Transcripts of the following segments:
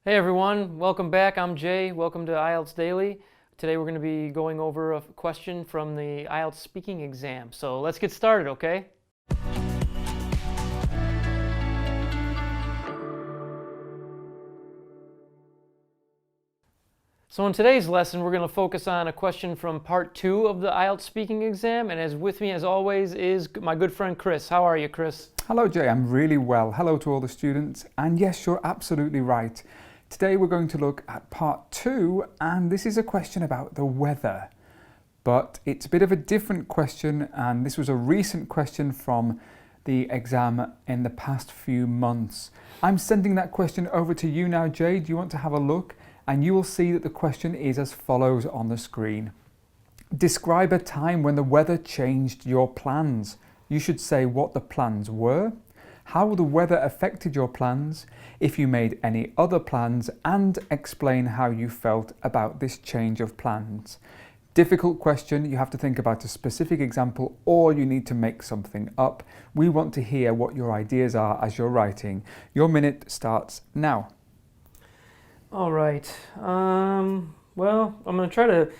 Hey everyone, welcome back. I'm Jay. Welcome to IELTS Daily. Today we're going to be going over a question from the IELTS speaking exam. So let's get started, okay? So in today's lesson, we're going to focus on a question from part 2 of the IELTS speaking exam. And as with me, as always, is my good friend Chris. How are you, Chris? Hello Jay, I'm really well. Hello to all the students. And yes, you're absolutely right. Today we're going to look at part 2, and this is a question about the weather. But it's a bit of a different question, and this was a recent question from the exam in the past few months. I'm sending that question over to you now, Jay. Do you want to have a look? And you will see that the question is as follows on the screen. Describe a time when the weather changed your plans. You should say what the plans were, how the weather affected your plans, if you made any other plans, and explain how you felt about this change of plans. Difficult question, you have to think about a specific example, or you need to make something up. We want to hear what your ideas are as you're writing. Your minute starts now. All right. Well, I'm going to try to...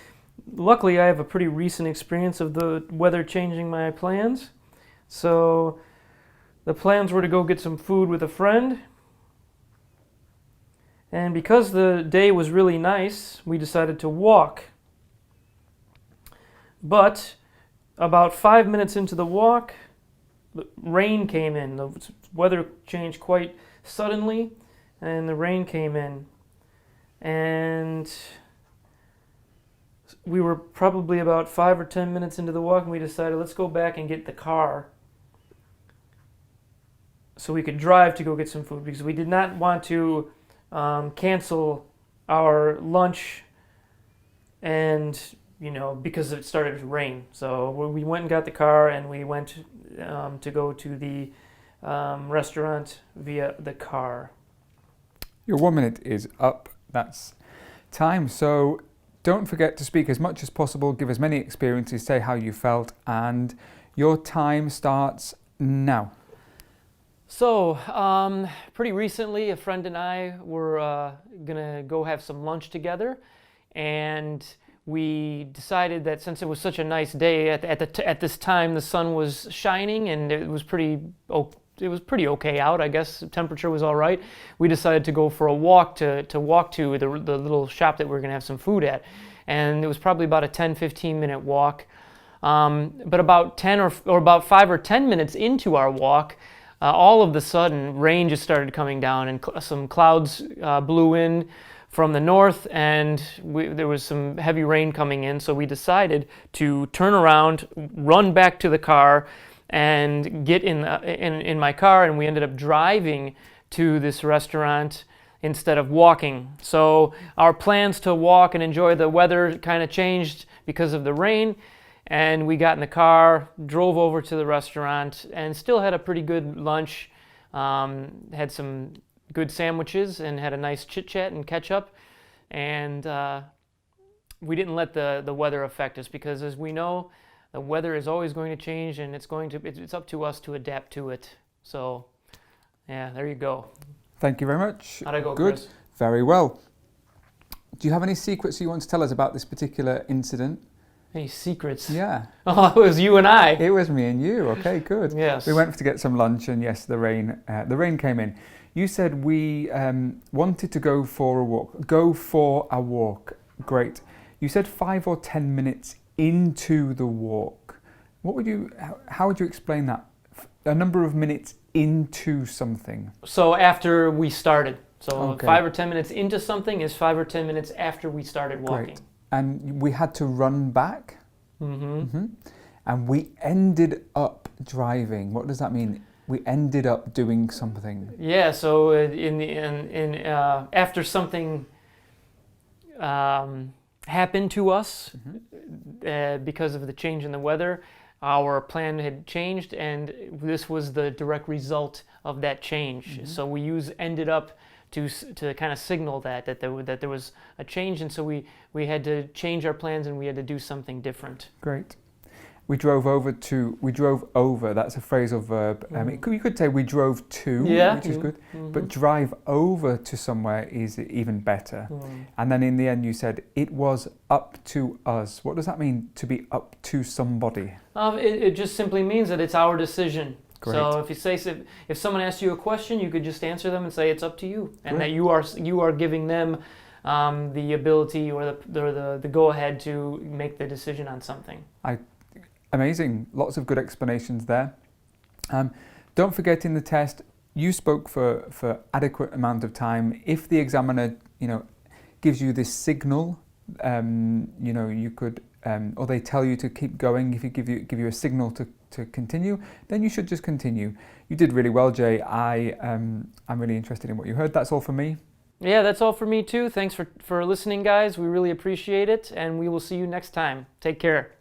Luckily, I have a pretty recent experience of the weather changing my plans. So the plans were to go get some food with a friend. And because the day was really nice, we decided to walk. But about 5 minutes into the walk, the rain came in. The weather changed quite suddenly, and the rain came in. And we were probably about 5 or 10 minutes into the walk, and we decided, let's go back and get the car so we could drive to go get some food, because we did not want to cancel our lunch and, because it started to rain. So we went and got the car, and we went to go to the restaurant via the car. Your 1 minute is up. That's time. So don't forget to speak as much as possible, give as many experiences, say how you felt, and your time starts now. So, pretty recently, a friend and I were gonna go have some lunch together, and we decided that since it was such a nice day, at this time the sun was shining and it was pretty okay out, I guess. The temperature was all right. We decided to go for a walk to walk to the little shop that we were going to have some food at. And it was probably about a 10-15 minute walk. But about 10 or about 5 or 10 minutes into our walk, all of a sudden rain just started coming down, and some clouds blew in from the north, and there was some heavy rain coming in. So we decided to turn around, run back to the car, and get in my car, and we ended up driving to this restaurant instead of walking. So our plans to walk and enjoy the weather kind of changed because of the rain, and we got in the car, drove over to the restaurant, and still had a pretty good lunch. Had some good sandwiches and had a nice chit chat and catch up, and we didn't let the weather affect us, because as we know, the weather is always going to change, and it's up to us to adapt to it. So, yeah, there you go. Thank you very much. How'd I go, Good. Chris? Very well. Do you have any secrets you want to tell us about this particular incident? Any secrets? Yeah. Oh, it was you and I. It was me and you. Okay, good. Yes. We went to get some lunch, and yes, the rain came in. You said we wanted to go for a walk. Go for a walk. Great. You said 5 or 10 minutes into the walk. How would you explain that? A number of minutes into something. So after we started. So Okay. 5 or 10 minutes into something is 5 or 10 minutes after we started walking. Great. And we had to run back. Mm-hmm. And we ended up driving. What does that mean? We ended up doing something. Yeah. So after something happened to us because of the change in the weather, our plan had changed, and this was the direct result of that change. So we use ended up to kind of signal that there was a change, and so we had to change our plans, and we had to do something different. Great. We drove over, that's a phrasal verb. You could say we drove to, Yeah. which is good. Mhm. But drive over to somewhere is even better. Mm. And then in the end you said, it was up to us. What does that mean, to be up to somebody? It just simply means that it's our decision. Great. So if someone asks you a question, you could just answer them and say it's up to you, and Great. that you are giving them the ability or the go ahead to make the decision on something. Amazing, lots of good explanations there. Don't forget in the test, you spoke for adequate amount of time. If the examiner, gives you this signal, you could, or they tell you to keep going. If you give you a signal to continue, then you should just continue. You did really well, Jay. I'm really interested in what you heard. That's all from me. Yeah, that's all for me too. Thanks for listening, guys. We really appreciate it, and we will see you next time. Take care.